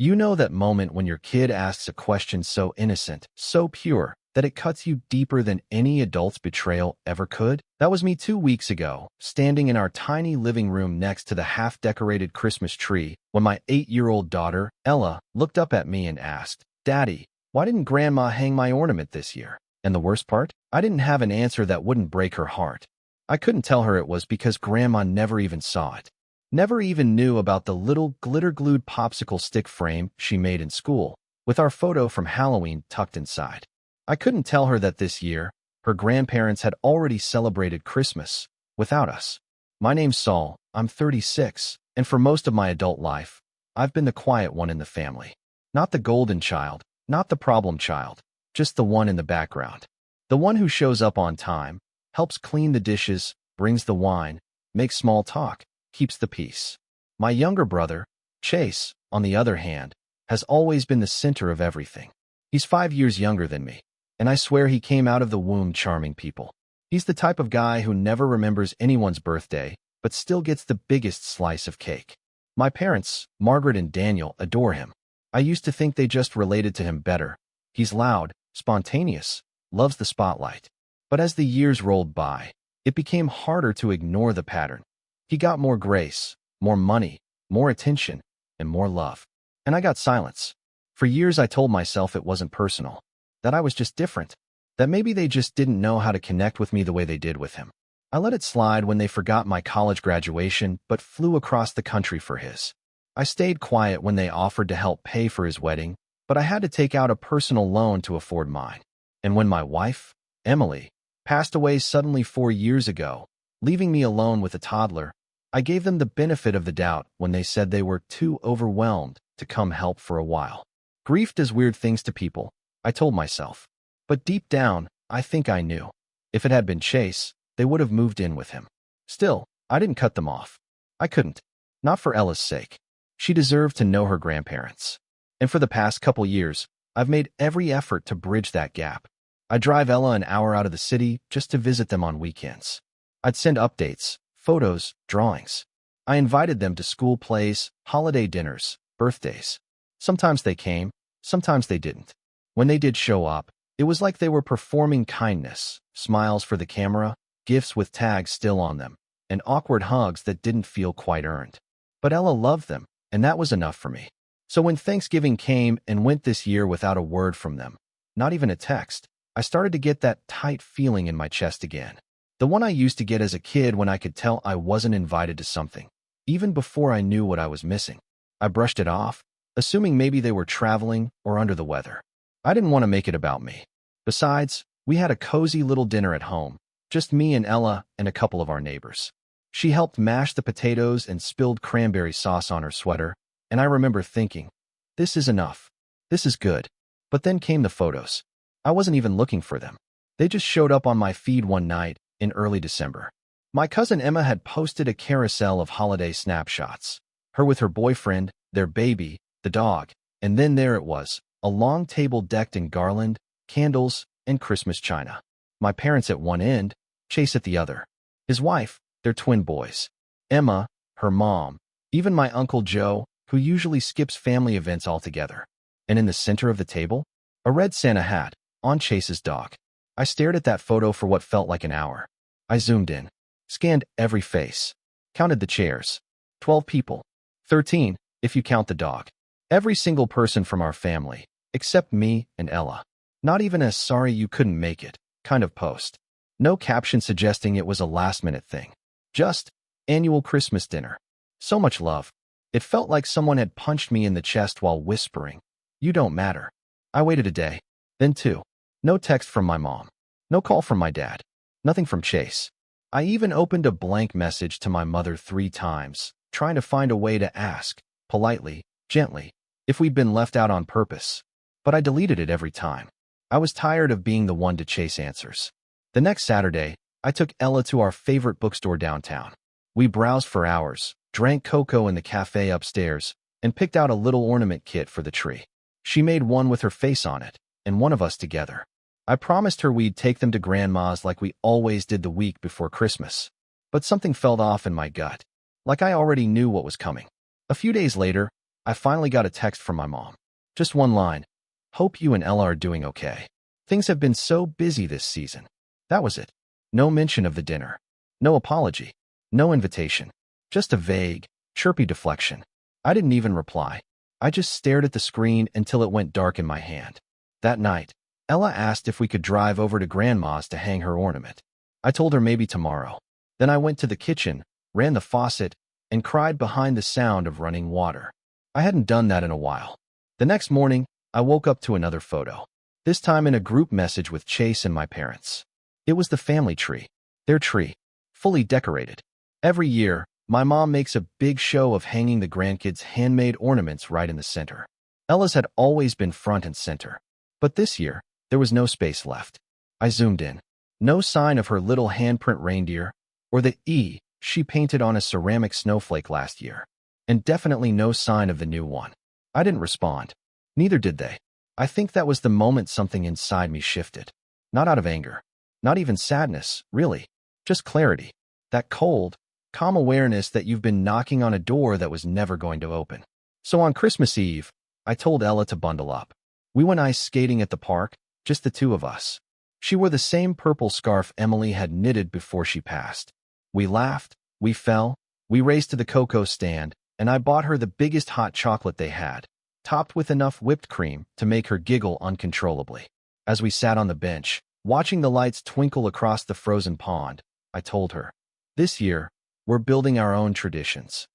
You know that moment when your kid asks a question so innocent, so pure, that it cuts you deeper than any adult's betrayal ever could? That was me 2 weeks ago, standing in our tiny living room next to the half-decorated Christmas tree, when my 8-year-old daughter, Ella, looked up at me and asked, "Daddy, why didn't Grandma hang my ornament this year?" And the worst part? I didn't have an answer that wouldn't break her heart. I couldn't tell her it was because Grandma never even saw it. Never even knew about the little glitter-glued popsicle stick frame she made in school, with our photo from Halloween tucked inside. I couldn't tell her that this year, her grandparents had already celebrated Christmas without us. My name's Saul, I'm 36, and for most of my adult life, I've been the quiet one in the family. Not the golden child, not the problem child, just the one in the background. The one who shows up on time, helps clean the dishes, brings the wine, makes small talk, keeps the peace. My younger brother, Chase, on the other hand, has always been the center of everything. He's 5 years younger than me, and I swear he came out of the womb charming people. He's the type of guy who never remembers anyone's birthday, but still gets the biggest slice of cake. My parents, Margaret and Daniel, adore him. I used to think they just related to him better. He's loud, spontaneous, loves the spotlight. But as the years rolled by, it became harder to ignore the pattern. He got more grace, more money, more attention, and more love. And I got silence. For years I told myself it wasn't personal, that I was just different, that maybe they just didn't know how to connect with me the way they did with him. I let it slide when they forgot my college graduation but flew across the country for his. I stayed quiet when they offered to help pay for his wedding, but I had to take out a personal loan to afford mine. And when my wife, Emily, passed away suddenly 4 years ago, leaving me alone with a toddler, I gave them the benefit of the doubt when they said they were too overwhelmed to come help for a while. Grief does weird things to people, I told myself. But deep down, I think I knew. If it had been Chase, they would have moved in with him. Still, I didn't cut them off. I couldn't. Not for Ella's sake. She deserved to know her grandparents. And for the past couple years, I've made every effort to bridge that gap. I drive Ella an hour out of the city just to visit them on weekends. I'd send updates, photos, drawings. I invited them to school plays, holiday dinners, birthdays. Sometimes they came, sometimes they didn't. When they did show up, it was like they were performing kindness, smiles for the camera, gifts with tags still on them, and awkward hugs that didn't feel quite earned. But Ella loved them, and that was enough for me. So when Thanksgiving came and went this year without a word from them, not even a text, I started to get that tight feeling in my chest again. The one I used to get as a kid when I could tell I wasn't invited to something, even before I knew what I was missing. I brushed it off, assuming maybe they were traveling or under the weather. I didn't want to make it about me. Besides, we had a cozy little dinner at home, just me and Ella and a couple of our neighbors. She helped mash the potatoes and spilled cranberry sauce on her sweater, and I remember thinking, this is enough. This is good. But then came the photos. I wasn't even looking for them. They just showed up on my feed one night in early December. My cousin Emma had posted a carousel of holiday snapshots. Her with her boyfriend, their baby, the dog, and then there it was, a long table decked in garland, candles, and Christmas china. My parents at one end, Chase at the other. His wife, their twin boys. Emma, her mom, even my Uncle Joe, who usually skips family events altogether. And in the center of the table, a red Santa hat, on Chase's dog. I stared at that photo for what felt like an hour. I zoomed in, scanned every face, counted the chairs. 12 people. 13, if you count the dog. Every single person from our family, except me and Ella. Not even a sorry you couldn't make it kind of post. No caption suggesting it was a last-minute thing. Just annual Christmas dinner. So much love. It felt like someone had punched me in the chest while whispering, "You don't matter." I waited a day, then two. No text from my mom. No call from my dad. Nothing from Chase. I even opened a blank message to my mother 3 times, trying to find a way to ask, politely, gently, if we'd been left out on purpose. But I deleted it every time. I was tired of being the one to chase answers. The next Saturday, I took Ella to our favorite bookstore downtown. We browsed for hours, drank cocoa in the cafe upstairs, and picked out a little ornament kit for the tree. She made one with her face on it, and one of us together. I promised her we'd take them to Grandma's like we always did the week before Christmas. But something felt off in my gut, like I already knew what was coming. A few days later, I finally got a text from my mom. Just one line. Hope you and Ella are doing okay. Things have been so busy this season. That was it. No mention of the dinner. No apology. No invitation. Just a vague, chirpy deflection. I didn't even reply. I just stared at the screen until it went dark in my hand. That night, Ella asked if we could drive over to Grandma's to hang her ornament. I told her maybe tomorrow. Then I went to the kitchen, ran the faucet, and cried behind the sound of running water. I hadn't done that in a while. The next morning, I woke up to another photo. This time in a group message with Chase and my parents. It was the family tree. Their tree. Fully decorated. Every year, my mom makes a big show of hanging the grandkids' handmade ornaments right in the center. Ella's had always been front and center. But this year, there was no space left. I zoomed in. No sign of her little handprint reindeer, or the E she painted on a ceramic snowflake last year. And definitely no sign of the new one. I didn't respond. Neither did they. I think that was the moment something inside me shifted. Not out of anger. Not even sadness, really. Just clarity. That cold, calm awareness that you've been knocking on a door that was never going to open. So on Christmas Eve, I told Ella to bundle up. We went ice skating at the park, just the two of us. She wore the same purple scarf Emily had knitted before she passed. We laughed, we fell, we raced to the cocoa stand, and I bought her the biggest hot chocolate they had, topped with enough whipped cream to make her giggle uncontrollably. As we sat on the bench, watching the lights twinkle across the frozen pond, I told her, this year, we're building our own traditions.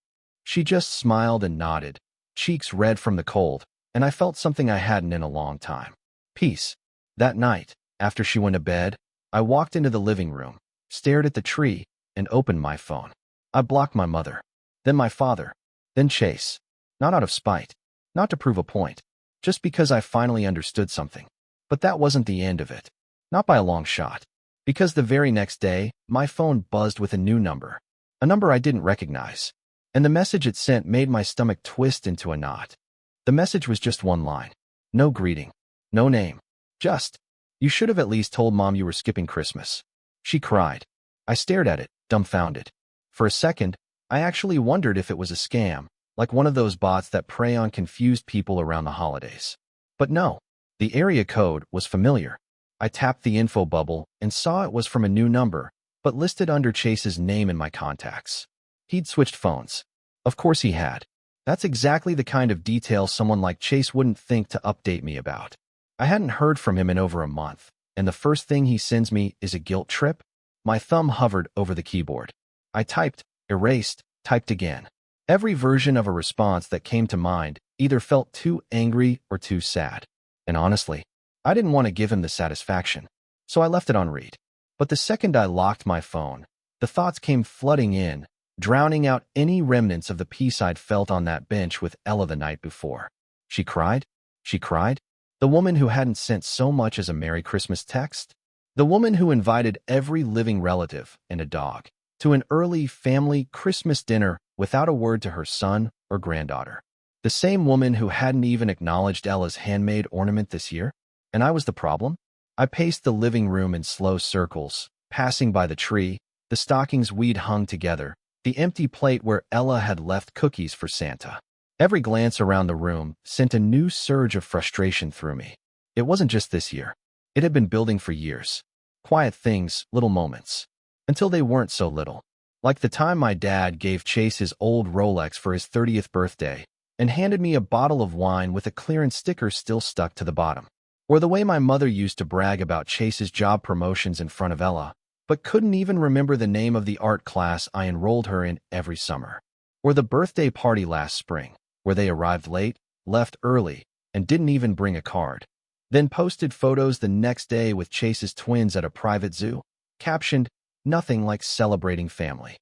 She just smiled and nodded, cheeks red from the cold, and I felt something I hadn't in a long time. Peace. That night, after she went to bed, I walked into the living room, stared at the tree, and opened my phone. I blocked my mother, then my father, then Chase. Not out of spite, not to prove a point, just because I finally understood something. But that wasn't the end of it. Not by a long shot. Because the very next day, my phone buzzed with a new number. A number I didn't recognize. And the message it sent made my stomach twist into a knot. The message was just one line. No greeting. No name. Just, you should have at least told Mom you were skipping Christmas. She cried. I stared at it, dumbfounded. For a second, I actually wondered if it was a scam, like one of those bots that prey on confused people around the holidays. But no, the area code was familiar. I tapped the info bubble and saw it was from a new number, but listed under Chase's name in my contacts. He'd switched phones. Of course he had. That's exactly the kind of detail someone like Chase wouldn't think to update me about. I hadn't heard from him in over a month, and the first thing he sends me is a guilt trip. My thumb hovered over the keyboard. I typed, erased, typed again. Every version of a response that came to mind either felt too angry or too sad. And honestly, I didn't want to give him the satisfaction, so I left it on read. But the second I locked my phone, the thoughts came flooding in, drowning out any remnants of the peace I'd felt on that bench with Ella the night before. She cried? She cried? The woman who hadn't sent so much as a Merry Christmas text? The woman who invited every living relative and a dog to an early family Christmas dinner without a word to her son or granddaughter. The same woman who hadn't even acknowledged Ella's handmade ornament this year? And I was the problem? I paced the living room in slow circles, passing by the tree, the stockings we'd hung together, the empty plate where Ella had left cookies for Santa. Every glance around the room sent a new surge of frustration through me. It wasn't just this year. It had been building for years. Quiet things, little moments. Until they weren't so little. Like the time my dad gave Chase his old Rolex for his 30th birthday and handed me a bottle of wine with a clearance sticker still stuck to the bottom. Or the way my mother used to brag about Chase's job promotions in front of Ella, but couldn't even remember the name of the art class I enrolled her in every summer. Or the birthday party last spring, where they arrived late, left early, and didn't even bring a card. Then posted photos the next day with Chase's twins at a private zoo, captioned, "Nothing like celebrating family."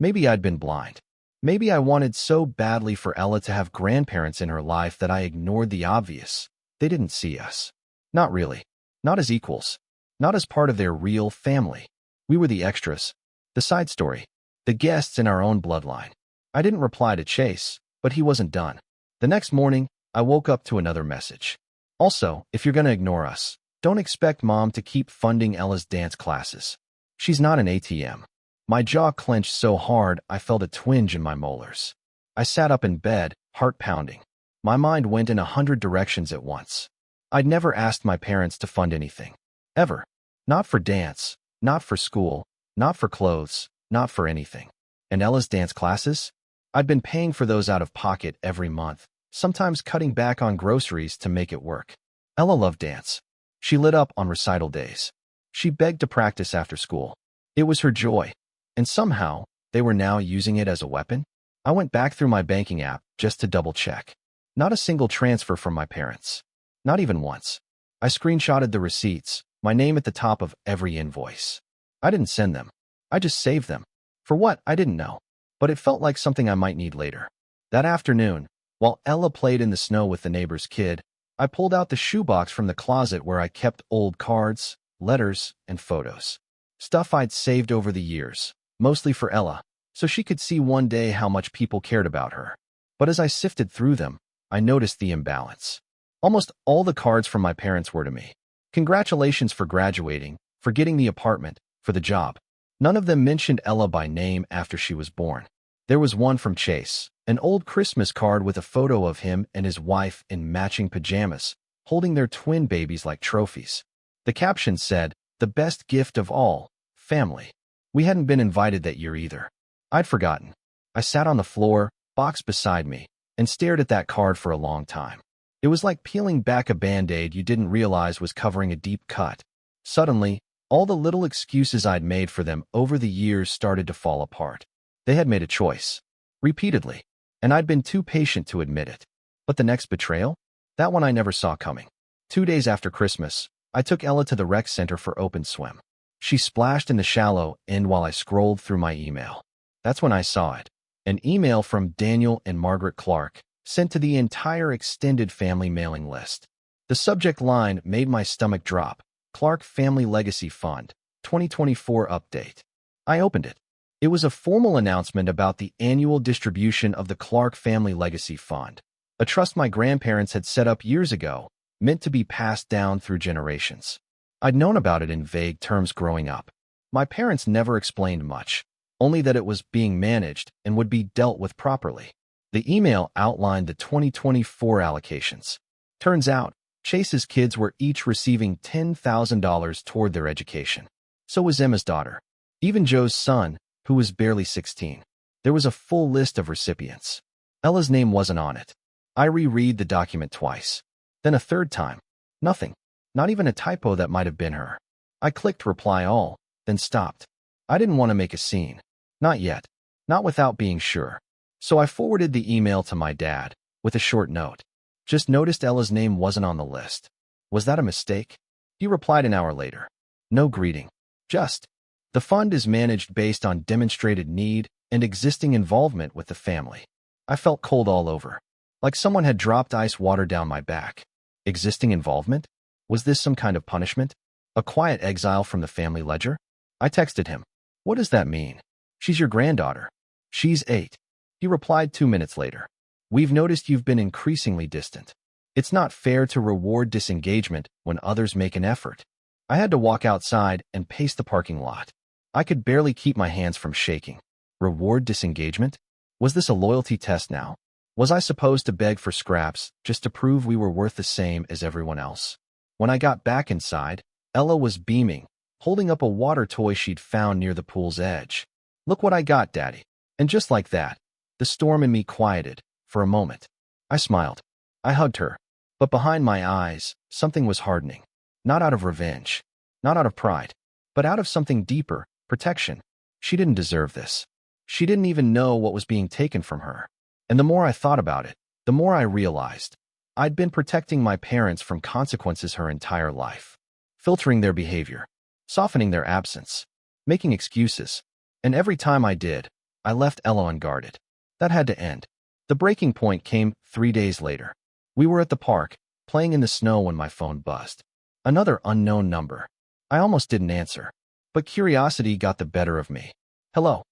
Maybe I'd been blind. Maybe I wanted so badly for Ella to have grandparents in her life that I ignored the obvious. They didn't see us. Not really. Not as equals. Not as part of their real family. We were the extras. The side story. The guests in our own bloodline. I didn't reply to Chase, but he wasn't done. The next morning, I woke up to another message. Also, if you're going to ignore us, don't expect Mom to keep funding Ella's dance classes. She's not an ATM. My jaw clenched so hard I felt a twinge in my molars. I sat up in bed, heart pounding. My mind went in 100 directions at once. I'd never asked my parents to fund anything. Ever. Not for dance, not for school, not for clothes, not for anything. And Ella's dance classes? I'd been paying for those out of pocket every month, sometimes cutting back on groceries to make it work. Ella loved dance. She lit up on recital days. She begged to practice after school. It was her joy. And somehow, they were now using it as a weapon? I went back through my banking app just to double-check. Not a single transfer from my parents. Not even once. I screenshotted the receipts, my name at the top of every invoice. I didn't send them. I just saved them. For what, I didn't know. But it felt like something I might need later. That afternoon, while Ella played in the snow with the neighbor's kid, I pulled out the shoebox from the closet where I kept old cards, letters, and photos. Stuff I'd saved over the years, mostly for Ella, so she could see one day how much people cared about her. But as I sifted through them, I noticed the imbalance. Almost all the cards from my parents were to me. Congratulations for graduating, for getting the apartment, for the job. None of them mentioned Ella by name after she was born. There was one from Chase, an old Christmas card with a photo of him and his wife in matching pajamas, holding their twin babies like trophies. The caption said, "The best gift of all, family." We hadn't been invited that year either. I'd forgotten. I sat on the floor, box beside me, and stared at that card for a long time. It was like peeling back a Band-Aid you didn't realize was covering a deep cut. Suddenly, all the little excuses I'd made for them over the years started to fall apart. They had made a choice. Repeatedly. And I'd been too patient to admit it. But the next betrayal? That one I never saw coming. 2 days after Christmas, I took Ella to the rec center for open swim. She splashed in the shallow end while I scrolled through my email. That's when I saw it. An email from Daniel and Margaret Clark, sent to the entire extended family mailing list. The subject line made my stomach drop. Clark Family Legacy Fund, 2024 update. I opened it. It was a formal announcement about the annual distribution of the Clark Family Legacy Fund, a trust my grandparents had set up years ago, meant to be passed down through generations. I'd known about it in vague terms growing up. My parents never explained much, only that it was being managed and would be dealt with properly. The email outlined the 2024 allocations. Turns out, Chase's kids were each receiving $10,000 toward their education. So was Emma's daughter. Even Joe's son, who was barely 16. There was a full list of recipients. Ella's name wasn't on it. I reread the document twice. Then a third time. Nothing. Not even a typo that might have been her. I clicked reply all, then stopped. I didn't want to make a scene. Not yet. Not without being sure. So I forwarded the email to my dad, with a short note. Just noticed Ella's name wasn't on the list. Was that a mistake? He replied an hour later. No greeting. Just. The fund is managed based on demonstrated need and existing involvement with the family. I felt cold all over. Like someone had dropped ice water down my back. Existing involvement? Was this some kind of punishment? A quiet exile from the family ledger? I texted him. What does that mean? She's your granddaughter. She's 8. He replied 2 minutes later. We've noticed you've been increasingly distant. It's not fair to reward disengagement when others make an effort. I had to walk outside and pace the parking lot. I could barely keep my hands from shaking. Reward disengagement? Was this a loyalty test now? Was I supposed to beg for scraps just to prove we were worth the same as everyone else? When I got back inside, Ella was beaming, holding up a water toy she'd found near the pool's edge. Look what I got, Daddy. And just like that, the storm in me quieted, for a moment. I smiled. I hugged her. But behind my eyes, something was hardening. Not out of revenge. Not out of pride. But out of something deeper, protection. She didn't deserve this. She didn't even know what was being taken from her. And the more I thought about it, the more I realized. I'd been protecting my parents from consequences her entire life. Filtering their behavior. Softening their absence. Making excuses. And every time I did, I left Ella unguarded. That had to end. The breaking point came 3 days later. We were at the park, playing in the snow when my phone buzzed. Another unknown number. I almost didn't answer. But curiosity got the better of me. Hello.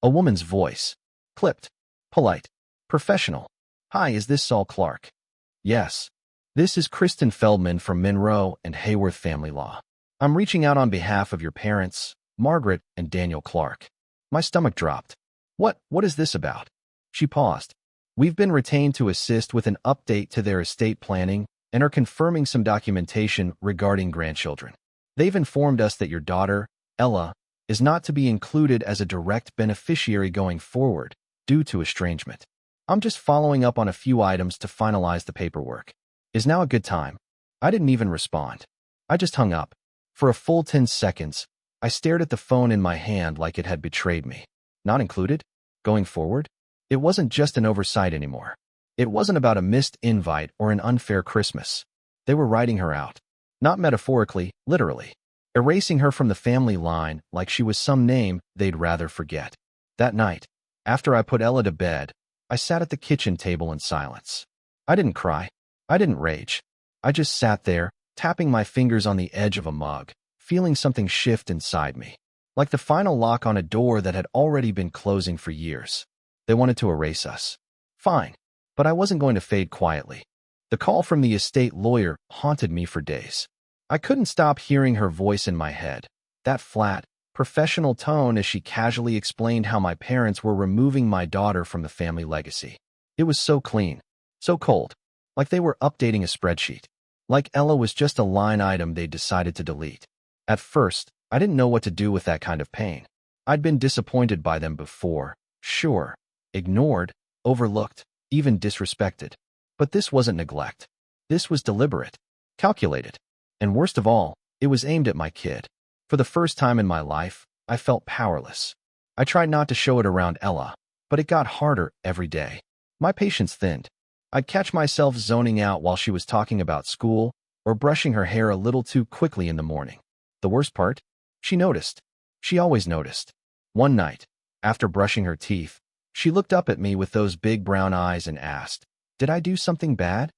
A woman's voice. Clipped. Polite. Professional. Hi, is this Saul Clark? Yes. This is Kristen Feldman from Monroe and Hayworth Family Law. I'm reaching out on behalf of your parents, Margaret and Daniel Clark. My stomach dropped. What is this about? She paused. We've been retained to assist with an update to their estate planning and are confirming some documentation regarding grandchildren. They've informed us that your daughter, Ella, is not to be included as a direct beneficiary going forward due to estrangement. I'm just following up on a few items to finalize the paperwork. Is now a good time? I didn't even respond. I just hung up. For a full 10 seconds, I stared at the phone in my hand like it had betrayed me. Not included? Going forward? It wasn't just an oversight anymore. It wasn't about a missed invite or an unfair Christmas. They were writing her out. Not metaphorically, literally. Erasing her from the family line like she was some name they'd rather forget. That night, after I put Ella to bed, I sat at the kitchen table in silence. I didn't cry. I didn't rage. I just sat there, tapping my fingers on the edge of a mug, feeling something shift inside me. Like the final lock on a door that had already been closing for years. They wanted to erase us. Fine. But I wasn't going to fade quietly. The call from the estate lawyer haunted me for days. I couldn't stop hearing her voice in my head. That flat, professional tone as she casually explained how my parents were removing my daughter from the family legacy. It was so clean, so cold, like they were updating a spreadsheet. Like Ella was just a line item they decided to delete. At first, I didn't know what to do with that kind of pain. I'd been disappointed by them before, sure, ignored, overlooked, even disrespected. But this wasn't neglect. This was deliberate, calculated. And worst of all, it was aimed at my kid. For the first time in my life, I felt powerless. I tried not to show it around Ella, but it got harder every day. My patience thinned. I'd catch myself zoning out while she was talking about school or brushing her hair a little too quickly in the morning. The worst part? She noticed. She always noticed. One night, after brushing her teeth, she looked up at me with those big brown eyes and asked, "Did I do something bad?"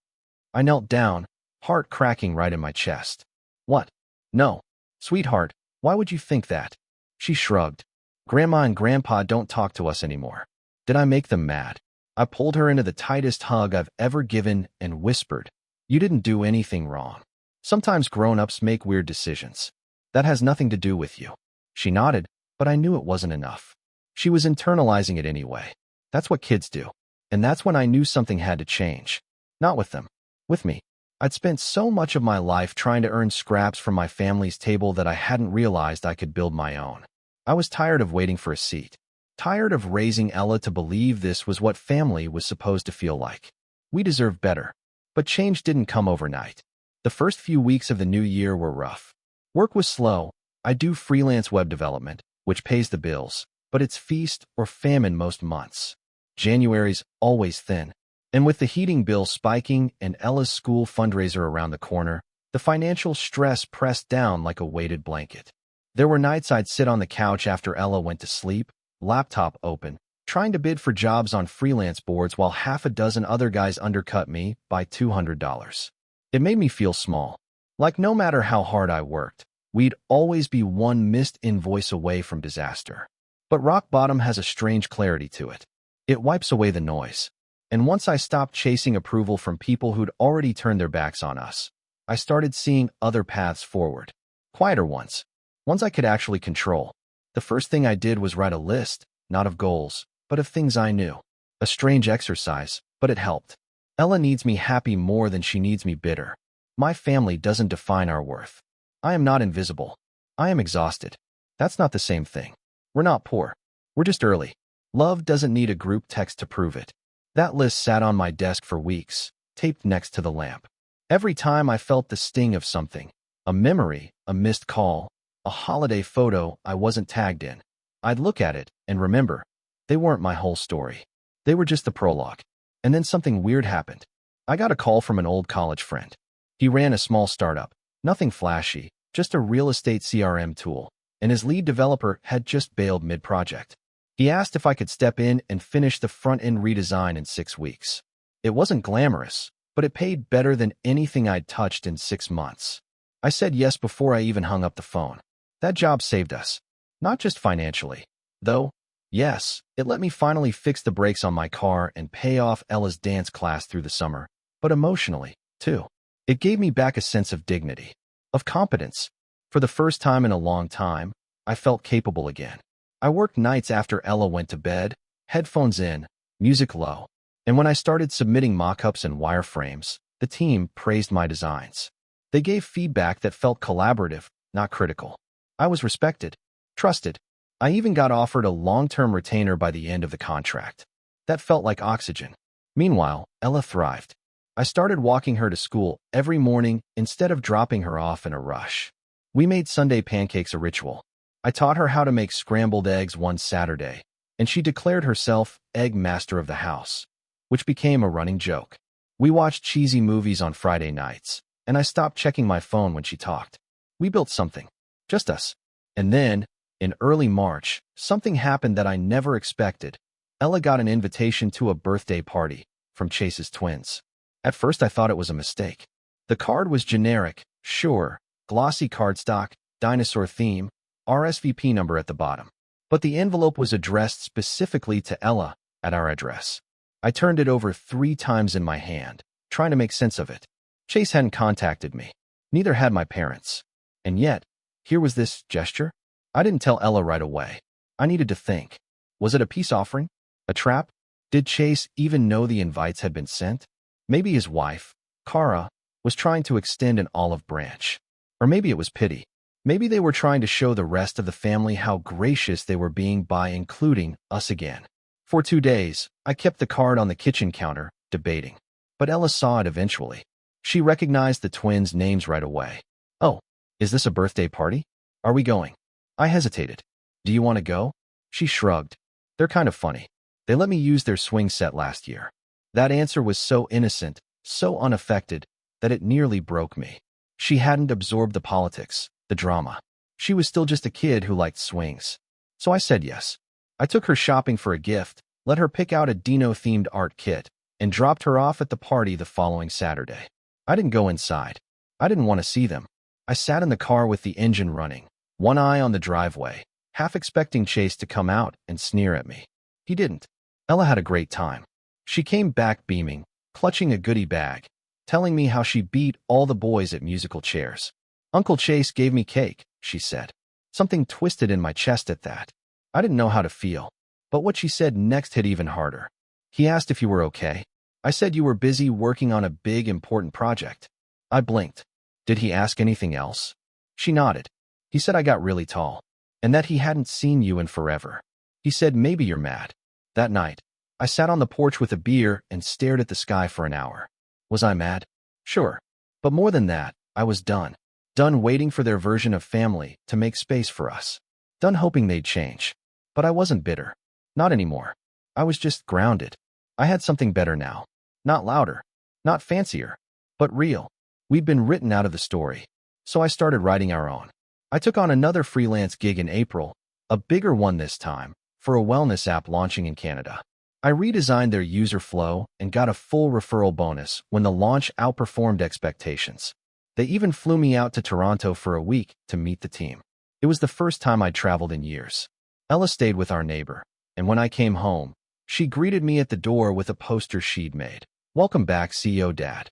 I knelt down, heart cracking right in my chest. "What? No. Sweetheart, why would you think that?" She shrugged. "Grandma and Grandpa don't talk to us anymore. Did I make them mad?" I pulled her into the tightest hug I've ever given and whispered, "You didn't do anything wrong. Sometimes grown-ups make weird decisions. That has nothing to do with you." She nodded, but I knew it wasn't enough. She was internalizing it anyway. That's what kids do. And that's when I knew something had to change. Not with them. With me. I'd spent so much of my life trying to earn scraps from my family's table that I hadn't realized I could build my own. I was tired of waiting for a seat. Tired of raising Ella to believe this was what family was supposed to feel like. We deserved better. But change didn't come overnight. The first few weeks of the new year were rough. Work was slow. I do freelance web development, which pays the bills, but it's feast or famine most months. January's always thin. And with the heating bill spiking and Ella's school fundraiser around the corner, the financial stress pressed down like a weighted blanket. There were nights I'd sit on the couch after Ella went to sleep, laptop open, trying to bid for jobs on freelance boards while half a dozen other guys undercut me by $200. It made me feel small. Like no matter how hard I worked, we'd always be one missed invoice away from disaster. But rock bottom has a strange clarity to it. It wipes away the noise. And once I stopped chasing approval from people who'd already turned their backs on us, I started seeing other paths forward. Quieter ones. Ones I could actually control. The first thing I did was write a list, not of goals, but of things I knew. A strange exercise, but it helped. Ella needs me happy more than she needs me bitter. My family doesn't define our worth. I am not invisible. I am exhausted. That's not the same thing. We're not poor. We're just early. Love doesn't need a group text to prove it. That list sat on my desk for weeks, taped next to the lamp. Every time I felt the sting of something, a memory, a missed call, a holiday photo I wasn't tagged in, I'd look at it and remember, they weren't my whole story. They were just the prologue. And then something weird happened. I got a call from an old college friend. He ran a small startup, nothing flashy, just a real estate CRM tool, and his lead developer had just bailed mid-project. He asked if I could step in and finish the front-end redesign in 6 weeks. It wasn't glamorous, but it paid better than anything I'd touched in 6 months. I said yes before I even hung up the phone. That job saved us. Not just financially, though. Yes, it let me finally fix the brakes on my car and pay off Ella's dance class through the summer, but emotionally, too. It gave me back a sense of dignity, of competence. For the first time in a long time, I felt capable again. I worked nights after Ella went to bed, headphones in, music low, And when I started submitting mock-ups and wireframes, the team praised my designs. They gave feedback that felt collaborative, not critical. I was respected, trusted. I even got offered a long-term retainer by the end of the contract. That felt like oxygen. Meanwhile, Ella thrived. I started walking her to school every morning instead of dropping her off in a rush. We made Sunday pancakes a ritual. I taught her how to make scrambled eggs one Saturday, and she declared herself egg master of the house, which became a running joke. We watched cheesy movies on Friday nights, and I stopped checking my phone when she talked. We built something. Just us. And then, in early March, something happened that I never expected. Ella got an invitation to a birthday party from Chase's twins. At first I thought it was a mistake. The card was generic, sure, glossy cardstock, dinosaur theme, RSVP number at the bottom. But the envelope was addressed specifically to Ella at our address. I turned it over 3 times in my hand, trying to make sense of it. Chase hadn't contacted me. Neither had my parents. And yet, here was this gesture. I didn't tell Ella right away. I needed to think. Was it a peace offering? A trap? Did Chase even know the invites had been sent? Maybe his wife, Kara, was trying to extend an olive branch. Or maybe it was pity. Maybe they were trying to show the rest of the family how gracious they were being by including us again. For 2 days, I kept the card on the kitchen counter, debating. But Ella saw it eventually. She recognized the twins' names right away. Oh, is this a birthday party? Are we going? I hesitated. Do you want to go? She shrugged. They're kind of funny. They let me use their swing set last year. That answer was so innocent, so unaffected, that it nearly broke me. She hadn't absorbed the politics, the drama. She was still just a kid who liked swings. So I said yes. I took her shopping for a gift, let her pick out a Dino-themed art kit, and dropped her off at the party the following Saturday. I didn't go inside. I didn't want to see them. I sat in the car with the engine running, one eye on the driveway, half expecting Chase to come out and sneer at me. He didn't. Ella had a great time. She came back beaming, clutching a goodie bag, telling me how she beat all the boys at musical chairs. Uncle Chase gave me cake, she said. Something twisted in my chest at that. I didn't know how to feel, but what she said next hit even harder. He asked if you were okay. I said you were busy working on a big, important project. I blinked. Did he ask anything else? She nodded. He said I got really tall, and that he hadn't seen you in forever. He said maybe you're mad. That night, I sat on the porch with a beer and stared at the sky for an hour. Was I mad? Sure. But more than that, I was done. Done waiting for their version of family to make space for us. Done hoping they'd change. But I wasn't bitter. Not anymore. I was just grounded. I had something better now. Not louder. Not fancier. But real. We'd been written out of the story. So I started writing our own. I took on another freelance gig in April, a bigger one this time, for a wellness app launching in Canada. I redesigned their user flow and got a full referral bonus when the launch outperformed expectations. They even flew me out to Toronto for a week to meet the team. It was the first time I'd traveled in years. Ella stayed with our neighbor, and when I came home, she greeted me at the door with a poster she'd made. Welcome back, CEO Dad.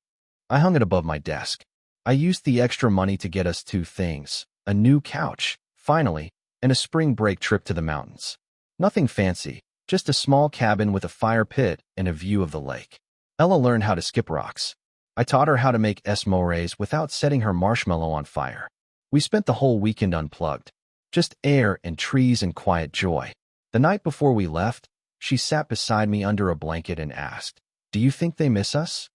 I hung it above my desk. I used the extra money to get us 2 things, a new couch, finally, and a spring break trip to the mountains. Nothing fancy, just a small cabin with a fire pit and a view of the lake. Ella learned how to skip rocks. I taught her how to make s'mores without setting her marshmallow on fire. We spent the whole weekend unplugged. Just air and trees and quiet joy. The night before we left, she sat beside me under a blanket and asked, "Do you think they miss us?"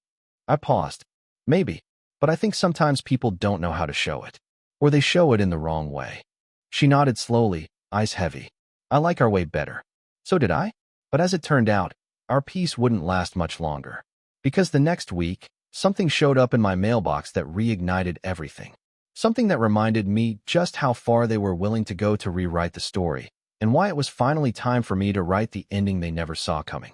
I paused. Maybe, but I think sometimes people don't know how to show it. Or they show it in the wrong way. She nodded slowly, eyes heavy. I like our way better. So did I. But as it turned out, our peace wouldn't last much longer. Because the next week, something showed up in my mailbox that reignited everything. Something that reminded me just how far they were willing to go to rewrite the story, and why it was finally time for me to write the ending they never saw coming.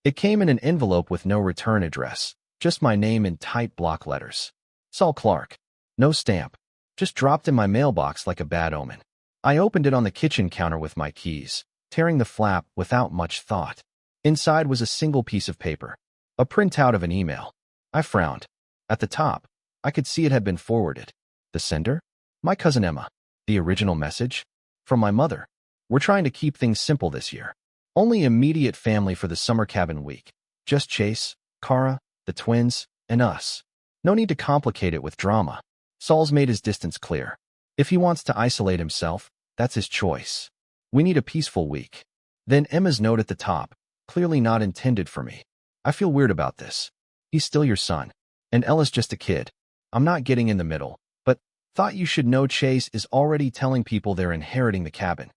It came in an envelope with no return address, just my name in tight block letters. Saul Clark. No stamp. Just dropped in my mailbox like a bad omen. I opened it on the kitchen counter with my keys, tearing the flap without much thought. Inside was a single piece of paper, a printout of an email. I frowned. At the top, I could see it had been forwarded. The sender? My cousin Emma. The original message? From my mother. We're trying to keep things simple this year. Only immediate family for the summer cabin week. Just Chase, Kara, the twins, and us. No need to complicate it with drama. Saul's made his distance clear. If he wants to isolate himself, that's his choice. We need a peaceful week. Then Emma's note at the top, clearly not intended for me. I feel weird about this. He's still your son. And Ella's just a kid. I'm not getting in the middle, but thought you should know Chase is already telling people they're inheriting the cabin.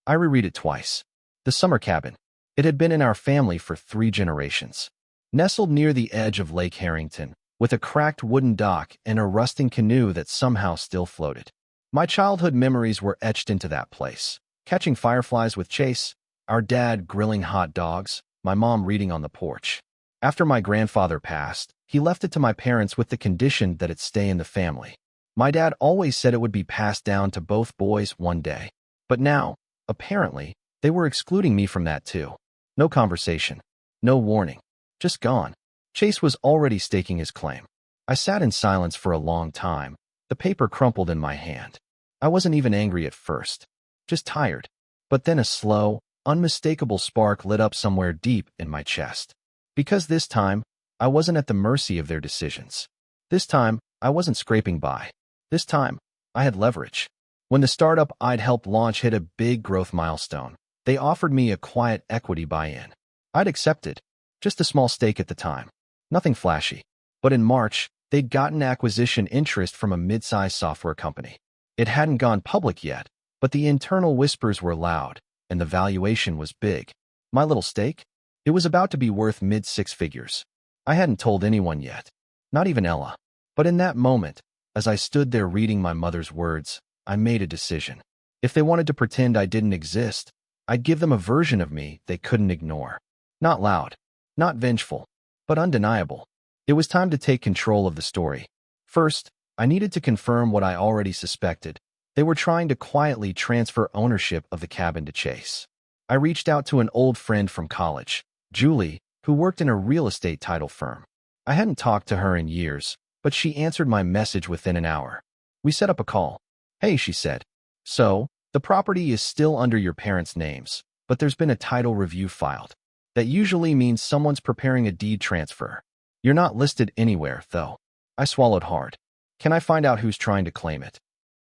I reread it twice. The summer cabin. It had been in our family for 3 generations. Nestled near the edge of Lake Harrington, with a cracked wooden dock and a rusting canoe that somehow still floated. My childhood memories were etched into that place. Catching fireflies with Chase, our dad grilling hot dogs, my mom reading on the porch. After my grandfather passed, he left it to my parents with the condition that it stay in the family. My dad always said it would be passed down to both boys one day. But now, apparently, they were excluding me from that too. No conversation. No warning. Just gone. Chase was already staking his claim. I sat in silence for a long time, the paper crumpled in my hand. I wasn't even angry at first. Just tired. But then a slow, unmistakable spark lit up somewhere deep in my chest. Because this time, I wasn't at the mercy of their decisions. This time, I wasn't scraping by. This time, I had leverage. When the startup I'd helped launch hit a big growth milestone, they offered me a quiet equity buy-in. I'd accepted. Just a small stake at the time. Nothing flashy. But in March, they'd gotten acquisition interest from a mid-sized software company. It hadn't gone public yet, but the internal whispers were loud, and the valuation was big. My little stake? It was about to be worth mid-6 figures. I hadn't told anyone yet. Not even Ella. But in that moment, as I stood there reading my mother's words, I made a decision. If they wanted to pretend I didn't exist, I'd give them a version of me they couldn't ignore. Not loud. Not vengeful, but undeniable. It was time to take control of the story. First, I needed to confirm what I already suspected. They were trying to quietly transfer ownership of the cabin to Chase. I reached out to an old friend from college, Julie, who worked in a real estate title firm. I hadn't talked to her in years, but she answered my message within an hour. We set up a call. Hey, she said. So, the property is still under your parents' names, but there's been a title review filed. That usually means someone's preparing a deed transfer. You're not listed anywhere, though. I swallowed hard. Can I find out who's trying to claim it?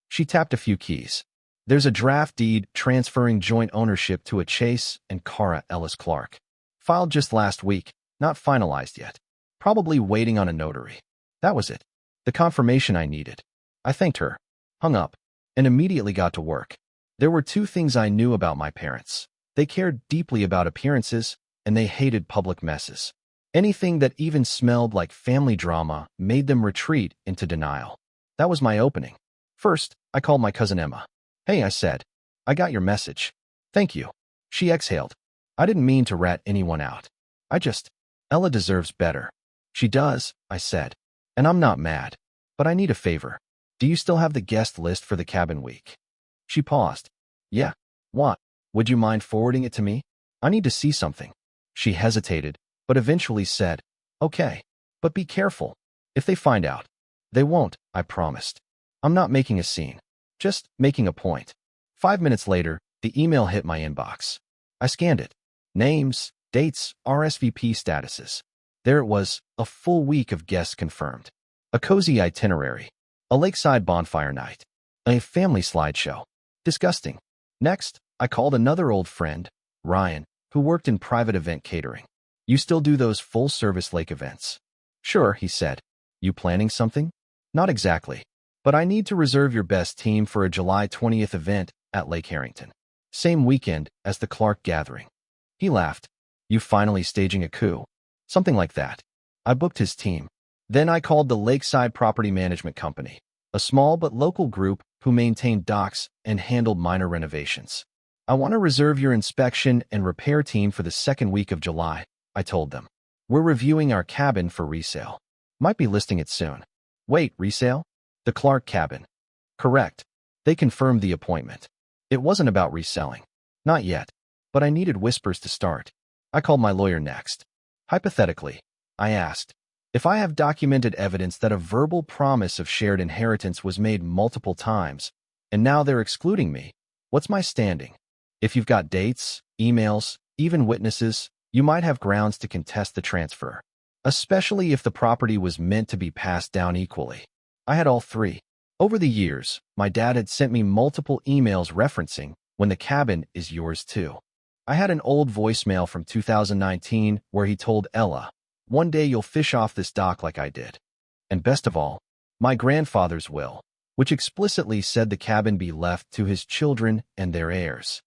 She tapped a few keys. There's a draft deed transferring joint ownership to a Chase and Kara Ellis Clark. Filed just last week, not finalized yet. Probably waiting on a notary. That was it. The confirmation I needed. I thanked her, hung up, and immediately got to work. There were 2 things I knew about my parents. They cared deeply about appearances, and they hated public messes. Anything that even smelled like family drama made them retreat into denial. That was my opening. First, I called my cousin Emma. Hey, I said. I got your message. Thank you. She exhaled. I didn't mean to rat anyone out. Ella deserves better. She does, I said. And I'm not mad. But I need a favor. Do you still have the guest list for the cabin week? She paused. Yeah. What? Would you mind forwarding it to me? I need to see something. She hesitated, but eventually said, okay, but be careful. If they find out. They won't, I promised. I'm not making a scene. Just making a point. 5 minutes later, the email hit my inbox. I scanned it. Names, dates, RSVP statuses. There it was, a full week of guests confirmed. A cozy itinerary. A lakeside bonfire night. A family slideshow. Disgusting. Next, I called another old friend, Ryan, who worked in private event catering. You still do those full-service lake events? Sure, he said. You planning something? Not exactly. But I need to reserve your best team for a July 20th event at Lake Harrington. Same weekend as the Clark gathering. He laughed. You finally staging a coup? Something like that. I booked his team. Then I called the Lakeside Property Management Company, a small but local group who maintained docks and handled minor renovations. I want to reserve your inspection and repair team for the 2nd week of July, I told them. We're reviewing our cabin for resale. Might be listing it soon. Wait, resale? The Clark cabin. Correct. They confirmed the appointment. It wasn't about reselling. Not yet. But I needed whispers to start. I called my lawyer next. Hypothetically, I asked, if I have documented evidence that a verbal promise of shared inheritance was made multiple times, and now they're excluding me, what's my standing? If you've got dates, emails, even witnesses, you might have grounds to contest the transfer, especially if the property was meant to be passed down equally. I had all three. Over the years, my dad had sent me multiple emails referencing, "When the cabin is yours too." I had an old voicemail from 2019 where he told Ella, "One day you'll fish off this dock like I did." And best of all, my grandfather's will, which explicitly said the cabin be left to his children and their heirs.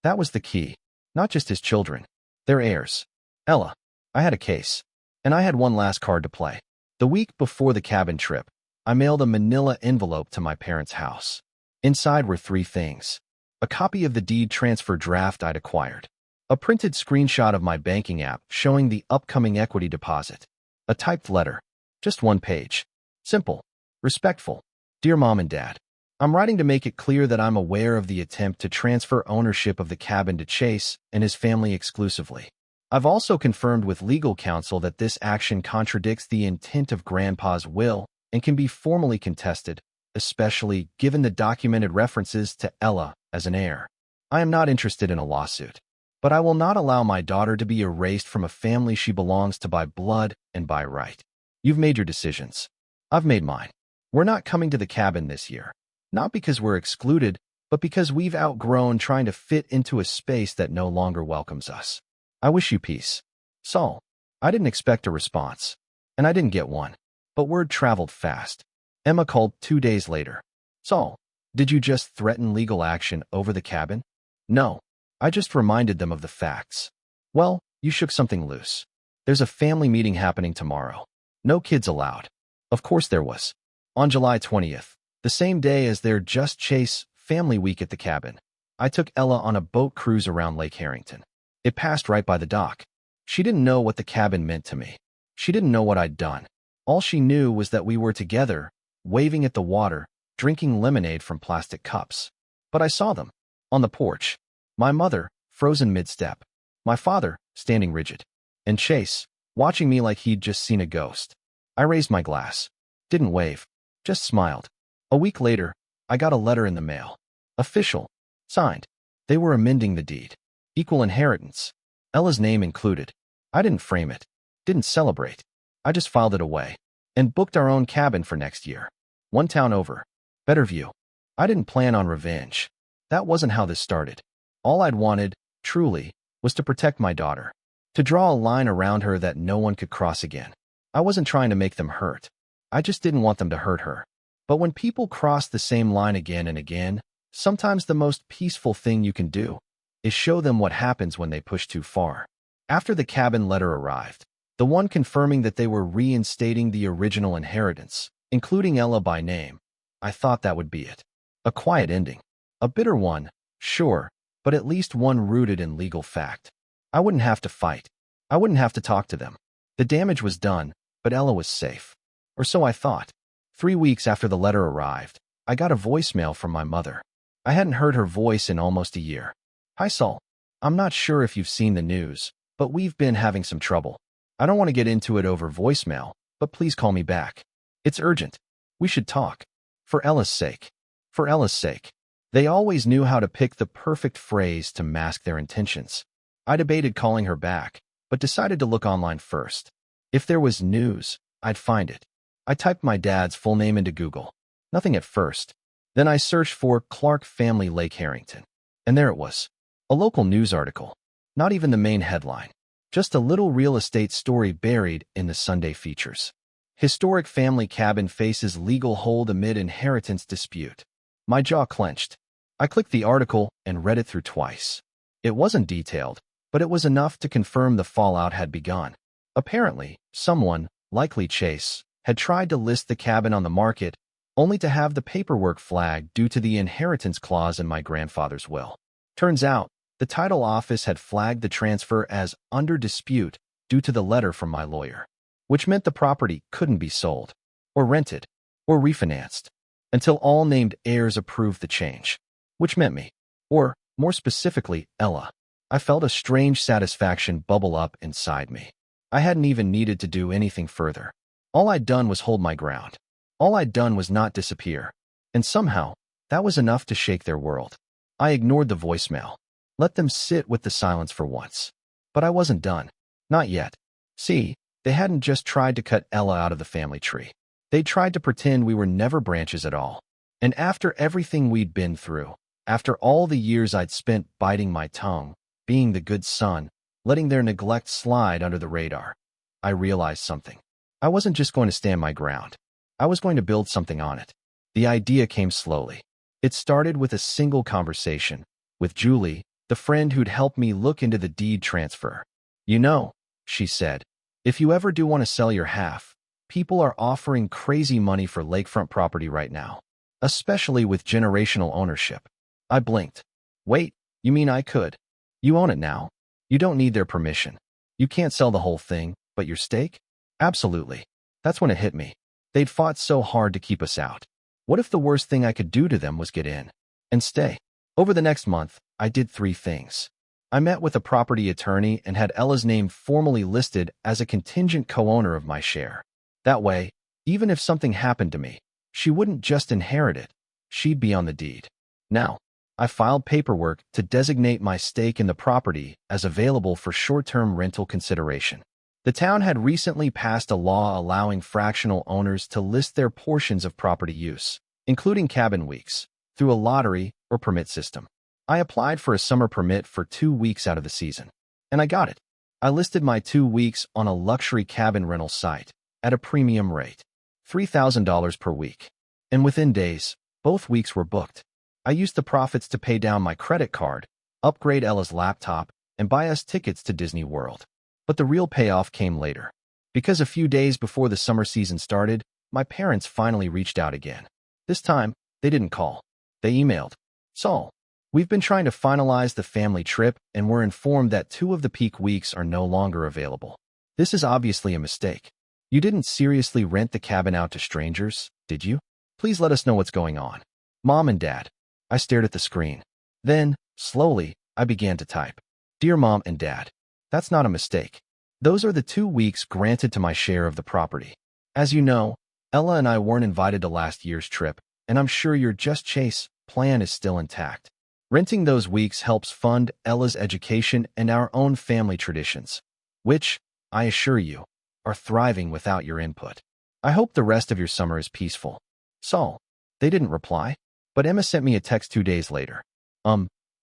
That was the key. Not just his children, their heirs. Ella. I had a case. And I had one last card to play. The week before the cabin trip, I mailed a manila envelope to my parents' house. Inside were three things: a copy of the deed transfer draft I'd acquired, a printed screenshot of my banking app showing the upcoming equity deposit, a typed letter, just one page. Simple, respectful. Dear Mom and Dad, I'm writing to make it clear that I'm aware of the attempt to transfer ownership of the cabin to Chase and his family exclusively. I've also confirmed with legal counsel that this action contradicts the intent of Grandpa's will and can be formally contested, especially given the documented references to Ella as an heir. I am not interested in a lawsuit, but I will not allow my daughter to be erased from a family she belongs to by blood and by right. You've made your decisions. I've made mine. We're not coming to the cabin this year, not because we're excluded, but because we've outgrown trying to fit into a space that no longer welcomes us. I wish you peace. Saul. I didn't expect a response, and I didn't get one, but word traveled fast. Emma called 2 days later. Saul, did you just threaten legal action over the cabin? No, I just reminded them of the facts. Well, you shook something loose. There's a family meeting happening tomorrow. No kids allowed. Of course there was. On July 20th, the same day as their Just Chase family week at the cabin, I took Ella on a boat cruise around Lake Harrington. It passed right by the dock. She didn't know what the cabin meant to me. She didn't know what I'd done. All she knew was that we were together, waving at the water, drinking lemonade from plastic cups. But I saw them. On the porch. My mother, frozen mid-step. My father, standing rigid. And Chase, watching me like he'd just seen a ghost. I raised my glass. Didn't wave. Just smiled. A week later, I got a letter in the mail. Official. Signed. They were amending the deed. Equal inheritance. Ella's name included. I didn't frame it. Didn't celebrate. I just filed it away. And booked our own cabin for next year. One town over. Better view. I didn't plan on revenge. That wasn't how this started. All I'd wanted, truly, was to protect my daughter. To draw a line around her that no one could cross again. I wasn't trying to make them hurt. I just didn't want them to hurt her. But when people cross the same line again and again, sometimes the most peaceful thing you can do is show them what happens when they push too far. After the cabin letter arrived, the one confirming that they were reinstating the original inheritance, including Ella by name, I thought that would be it. A quiet ending. A bitter one, sure, but at least one rooted in legal fact. I wouldn't have to fight. I wouldn't have to talk to them. The damage was done, but Ella was safe. Or so I thought. 3 weeks after the letter arrived, I got a voicemail from my mother. I hadn't heard her voice in almost a year. Hi, Saul. I'm not sure if you've seen the news, but we've been having some trouble. I don't want to get into it over voicemail, but please call me back. It's urgent. We should talk. For Ella's sake. For Ella's sake. They always knew how to pick the perfect phrase to mask their intentions. I debated calling her back, but decided to look online first. If there was news, I'd find it. I typed my dad's full name into Google. Nothing at first. Then I searched for Clark Family Lake Harrington. And there it was. A local news article. Not even the main headline. Just a little real estate story buried in the Sunday features. Historic family cabin faces legal hold amid inheritance dispute. My jaw clenched. I clicked the article and read it through twice. It wasn't detailed, but it was enough to confirm the fallout had begun. Apparently, someone, likely Chase, had tried to list the cabin on the market, only to have the paperwork flagged due to the inheritance clause in my grandfather's will. Turns out, the title office had flagged the transfer as under dispute due to the letter from my lawyer, which meant the property couldn't be sold, or rented, or refinanced, until all named heirs approved the change, which meant me, or, more specifically, Ella. I felt a strange satisfaction bubble up inside me. I hadn't even needed to do anything further. All I'd done was hold my ground. All I'd done was not disappear. And somehow, that was enough to shake their world. I ignored the voicemail. Let them sit with the silence for once. But I wasn't done. Not yet. See, they hadn't just tried to cut Ella out of the family tree. They tried to pretend we were never branches at all. And after everything we'd been through, after all the years I'd spent biting my tongue, being the good son, letting their neglect slide under the radar, I realized something. I wasn't just going to stand my ground. I was going to build something on it. The idea came slowly. It started with a single conversation with Julie, the friend who'd helped me look into the deed transfer. You know, she said, if you ever do want to sell your half, people are offering crazy money for lakefront property right now, especially with generational ownership. I blinked. Wait, you mean I could? You own it now. You don't need their permission. You can't sell the whole thing, but your stake? Absolutely. That's when it hit me. They'd fought so hard to keep us out. What if the worst thing I could do to them was get in and stay? Over the next month, I did 3 things. I met with a property attorney and had Ella's name formally listed as a contingent co-owner of my share. That way, even if something happened to me, she wouldn't just inherit it, she'd be on the deed. Now, I filed paperwork to designate my stake in the property as available for short-term rental consideration. The town had recently passed a law allowing fractional owners to list their portions of property use, including cabin weeks, through a lottery or permit system. I applied for a summer permit for 2 weeks out of the season, and I got it. I listed my 2 weeks on a luxury cabin rental site at a premium rate, $3,000 per week. And within days, both weeks were booked. I used the profits to pay down my credit card, upgrade Ella's laptop, and buy us tickets to Disney World. But the real payoff came later. Because a few days before the summer season started, my parents finally reached out again. This time, they didn't call. They emailed. Saul, we've been trying to finalize the family trip and we're informed that 2 of the peak weeks are no longer available. This is obviously a mistake. You didn't seriously rent the cabin out to strangers, did you? Please let us know what's going on. Mom and Dad. I stared at the screen. Then, slowly, I began to type. Dear Mom and Dad. That's not a mistake. Those are the 2 weeks granted to my share of the property. As you know, Ella and I weren't invited to last year's trip, and I'm sure your Just Chase plan is still intact. Renting those weeks helps fund Ella's education and our own family traditions, which, I assure you, are thriving without your input. I hope the rest of your summer is peaceful. Saul. They didn't reply, but Emma sent me a text 2 days later.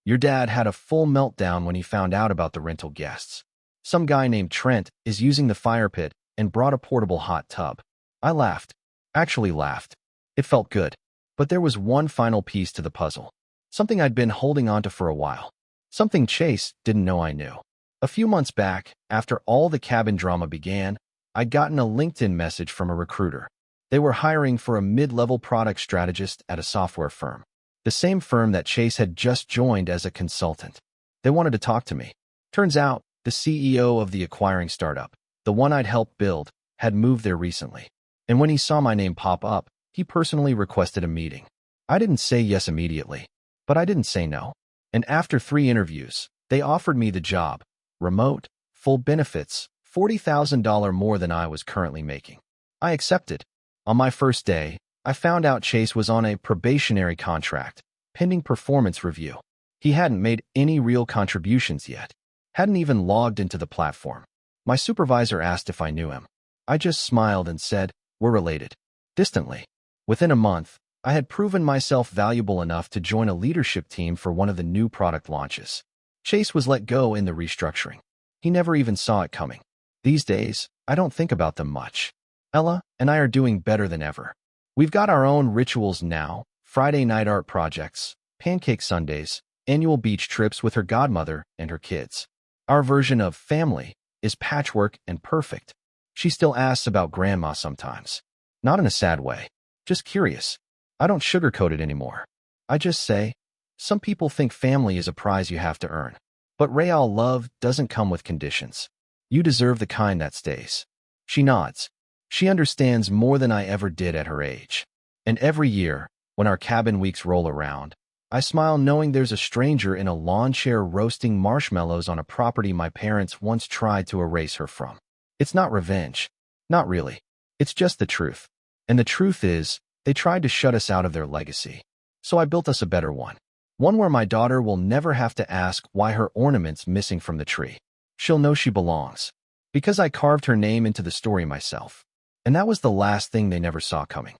Your dad had a full meltdown when he found out about the rental guests. Some guy named Trent is using the fire pit and brought a portable hot tub. I laughed. Actually laughed. It felt good. But there was one final piece to the puzzle. Something I'd been holding onto for a while. Something Chase didn't know I knew. A few months back, after all the cabin drama began, I'd gotten a LinkedIn message from a recruiter. They were hiring for a mid-level product strategist at a software firm. The same firm that Chase had just joined as a consultant. They wanted to talk to me. Turns out, the CEO of the acquiring startup, the one I'd helped build, had moved there recently. And when he saw my name pop up, he personally requested a meeting. I didn't say yes immediately, but I didn't say no. And after 3 interviews, they offered me the job. Remote, full benefits, $40,000 more than I was currently making. I accepted. On my first day, I found out Chase was on a probationary contract, pending performance review. He hadn't made any real contributions yet, hadn't even logged into the platform. My supervisor asked if I knew him. I just smiled and said, we're related. Distantly. Within a month, I had proven myself valuable enough to join a leadership team for one of the new product launches. Chase was let go in the restructuring. He never even saw it coming. These days, I don't think about them much. Ella and I are doing better than ever. We've got our own rituals now, Friday night art projects, pancake Sundays, annual beach trips with her godmother and her kids. Our version of family is patchwork and perfect. She still asks about grandma sometimes. Not in a sad way, just curious. I don't sugarcoat it anymore. I just say, some people think family is a prize you have to earn. But real love doesn't come with conditions. You deserve the kind that stays. She nods. She understands more than I ever did at her age. And every year, when our cabin weeks roll around, I smile knowing there's a stranger in a lawn chair roasting marshmallows on a property my parents once tried to erase her from. It's not revenge. Not really. It's just the truth. And the truth is, they tried to shut us out of their legacy. So I built us a better one. One where my daughter will never have to ask why her ornament's missing from the tree. she'll know she belongs. Because I carved her name into the story myself. And that was the last thing they never saw coming.